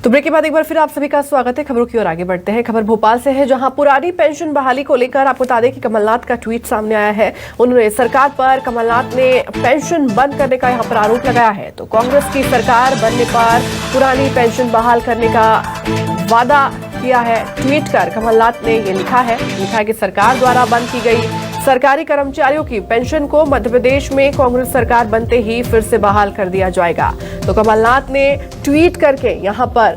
तो ब्रेक के बाद एक बार फिर आप सभी का स्वागत है। खबरों की ओर आगे बढ़ते हैं। खबर भोपाल से है, जहां पुरानी पेंशन बहाली को लेकर आपको बता दें कि कमलनाथ का ट्वीट सामने आया है। उन्होंने सरकार पर कमलनाथ ने पेंशन बंद करने का यहां पर आरोप लगाया है। तो कांग्रेस की सरकार बनने पर पुरानी पेंशन बहाल करने का वादा किया है। ट्वीट कर कमलनाथ ने ये लिखा है कि सरकार द्वारा बंद की गई सरकारी कर्मचारियों की पेंशन को मध्य प्रदेश में कांग्रेस सरकार बनते ही फिर से बहाल कर दिया जाएगा। तो कमलनाथ ने ट्वीट करके यहां पर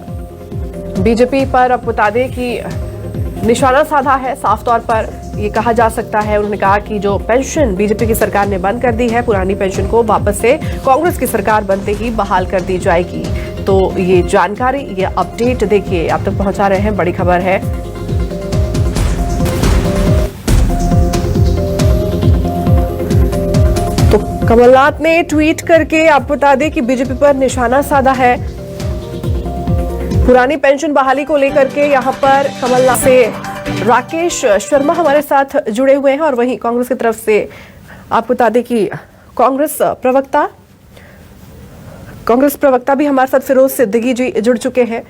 बीजेपी पर अब बता दें कि निशाना साधा है। साफ तौर पर ये कहा जा सकता है, उन्होंने कहा कि जो पेंशन बीजेपी की सरकार ने बंद कर दी है, पुरानी पेंशन को वापस से कांग्रेस की सरकार बनते ही बहाल कर दी जाएगी। तो ये जानकारी, ये अपडेट देखिए आप तक पहुंचा रहे हैं, बड़ी खबर है। तो कमलनाथ ने ट्वीट करके आप बता दें कि बीजेपी पर निशाना साधा है। पुरानी पेंशन बहाली को लेकर के यहां पर कमलनाथ से राकेश शर्मा हमारे साथ जुड़े हुए हैं और वहीं कांग्रेस की तरफ से आपको बता दें कि कांग्रेस प्रवक्ता भी हमारे साथ फिरोज सिद्दीकी जी जुड़ चुके हैं,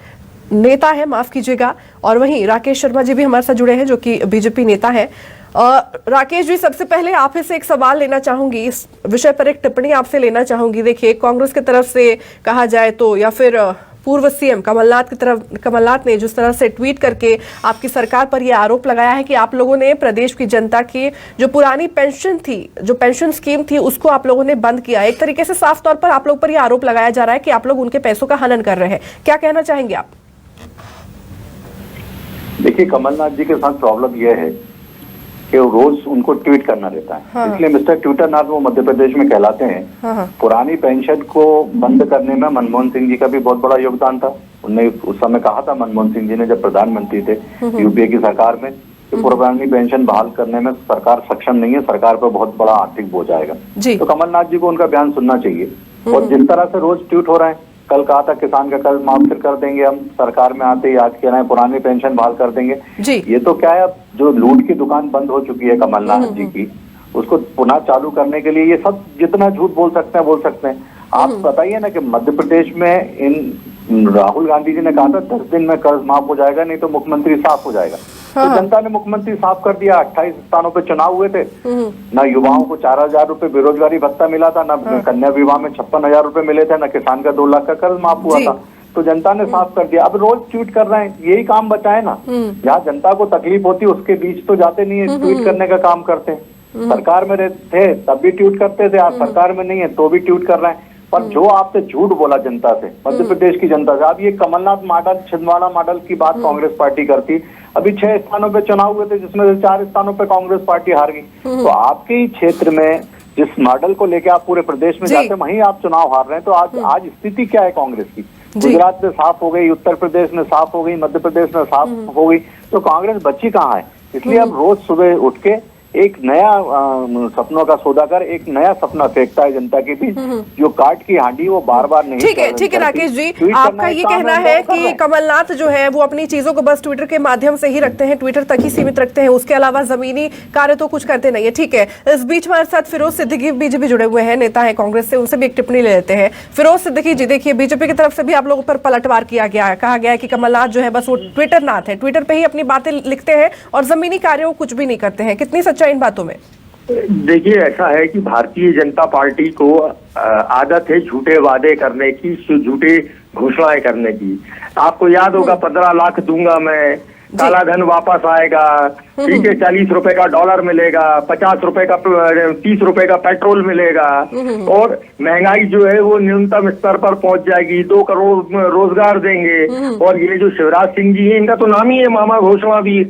नेता है, माफ कीजिएगा, और वहीं राकेश शर्मा जी भी हमारे साथ जुड़े हैं जो कि बीजेपी नेता है। राकेश जी, सबसे पहले आप ही से एक सवाल लेना चाहूंगी, इस विषय पर एक टिप्पणी आपसे लेना चाहूंगी। देखिए, कांग्रेस की तरफ से कहा जाए तो, या फिर पूर्व सीएम कमलनाथ ने जिस तरह से ट्वीट करके आपकी सरकार पर यह आरोप लगाया है कि आप लोगों ने प्रदेश की जनता की जो पुरानी पेंशन थी, जो पेंशन स्कीम थी, उसको आप लोगों ने बंद किया। एक तरीके से साफ तौर पर आप लोग पर यह आरोप लगाया जा रहा है कि आप लोग उनके पैसों का हनन कर रहे हैं। क्या कहना चाहेंगे आप? देखिए, कमलनाथ जी के साथ प्रॉब्लम यह है कि वो रोज उनको ट्वीट करना रहता है। हाँ। इसलिए मिस्टर ट्विटरनाथ वो मध्य प्रदेश में कहलाते हैं। हाँ। पुरानी पेंशन को बंद करने में मनमोहन सिंह जी का भी बहुत बड़ा योगदान था। उन्होंने उस समय कहा था, मनमोहन सिंह जी ने, जब प्रधानमंत्री थे यूपीए की सरकार में, कि पुरानी पेंशन बहाल करने में सरकार सक्षम नहीं है, सरकार पर बहुत बड़ा आर्थिक बोझ आएगा। तो कमलनाथ जी को उनका बयान सुनना चाहिए। और जिस तरह से रोज ट्वीट हो रहे हैं, कल कहा था किसान का कर्ज माफ फिर कर देंगे, हम सरकार में आते ही आज कह रहे हैं पुरानी पेंशन बहाल कर देंगे। ये तो क्या है, अब जो लूट की दुकान बंद हो चुकी है कमलनाथ जी की, उसको पुनः चालू करने के लिए ये सब जितना झूठ बोल सकते हैं। आप बताइए ना कि मध्य प्रदेश में इन राहुल गांधी जी ने कहा था 10 दिन में कर्ज माफ हो जाएगा, नहीं तो मुख्यमंत्री साफ हो जाएगा। तो जनता ने मुख्यमंत्री साफ कर दिया। 28 स्थानों पे चुनाव हुए थे, न युवाओं को 4000 रुपए बेरोजगारी भत्ता मिला था, न कन्या विवाह में 56,000 रुपए मिले थे, न किसान का 2 लाख का कर्ज माफ हुआ था। तो जनता ने साफ कर दिया। अब रोज ट्वीट कर रहे हैं, यही काम बचा है ना। जहाँ जनता को तकलीफ होती है उसके बीच तो जाते नहीं है, ट्वीट करने का काम करते हैं। सरकार में थे तब भी ट्वीट करते थे, आज सरकार में नहीं है तो भी ट्वीट कर रहे हैं। पर जो आपसे झूठ बोला जनता से, मध्य प्रदेश की जनता से, अब ये कमलनाथ मॉडल, छिंदवाड़ा मॉडल की बात कांग्रेस पार्टी करती। अभी 6 स्थानों पे चुनाव हुए थे, जिसमें से 4 स्थानों पे कांग्रेस पार्टी हार गई। तो आपके ही क्षेत्र में जिस मॉडल को लेके आप पूरे प्रदेश में जाते हैं, वहीं आप चुनाव हार रहे हैं। तो आज स्थिति क्या है कांग्रेस की? गुजरात में साफ हो गई, उत्तर प्रदेश में साफ हो गई, मध्य प्रदेश में साफ हो गई, तो कांग्रेस बची कहाँ है? इसलिए अब रोज सुबह उठ के एक नया सपनों का सौदा कर एक नया सपना फेंकता है जनता के बीच। जो काट की हांडी वो बार बार नहीं। ठीक है राकेश जी, आपका ये कहना है कि कमलनाथ जो है वो अपनी चीजों को बस ट्विटर के माध्यम से ही रखते हैं, ट्विटर तक ही सीमित रखते हैं, उसके अलावा जमीनी कार्य तो कुछ करते नहीं है। ठीक है, इस बीच हमारे साथ फिरोज सिद्दीकी बीजेपी जुड़े हुए हैं, नेता है कांग्रेस से, उनसे भी एक टिप्पणी ले लेते हैं। फिरोज सिद्दीकी जी, देखिए, बीजेपी की तरफ से भी आप लोगों पर पलटवार किया गया है, कहा गया है कि कमलनाथ जो है बस वो ट्विटरनाथ है, ट्विटर पे ही अपनी बातें लिखते हैं और जमीनी कार्यों को कुछ भी नहीं करते हैं। कितनी सच्चाई इन बातों में? देखिए, ऐसा है कि भारतीय जनता पार्टी को आदत है झूठे वादे करने की, झूठे घोषणाएं करने की। आपको याद होगा 15 लाख दूंगा मैं, काला धन वापस आएगा, ठीक है, 40 रुपए का डॉलर मिलेगा, 50 रुपए का 30 रुपए का पेट्रोल मिलेगा, और महंगाई जो है वो न्यूनतम स्तर पर पहुंच जाएगी, 2 करोड़ रोजगार देंगे। और ये जो शिवराज सिंह जी है, इनका तो नाम ही है मामा घोषणावीर।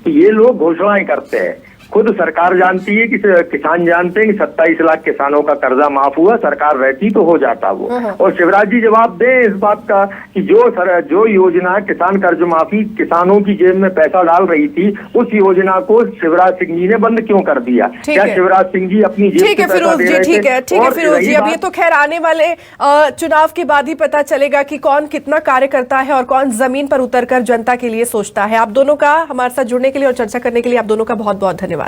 तो ये लोग घोषणाएं करते हैं। खुद सरकार जानती है कि किसान जानते हैं कि 27 लाख किसानों का कर्जा माफ हुआ, सरकार रहती तो हो जाता वो। और शिवराज जी जवाब दें इस बात का कि जो योजना किसान कर्ज माफी किसानों की जेब में पैसा डाल रही थी, उस योजना को शिवराज सिंह जी ने बंद क्यों कर दिया? क्या शिवराज सिंह जी अपनी जेब से पैसा दे रहे थे? ठीक है फिरोज जी, अब ये तो खैर आने वाले चुनाव के बाद ही पता चलेगा कि कौन कितना कार्य करता है और कौन जमीन पर उतरकर जनता के लिए सोचता है। आप दोनों का हमारे साथ जुड़ने के लिए और चर्चा करने के लिए आप दोनों का बहुत बहुत धन्यवाद।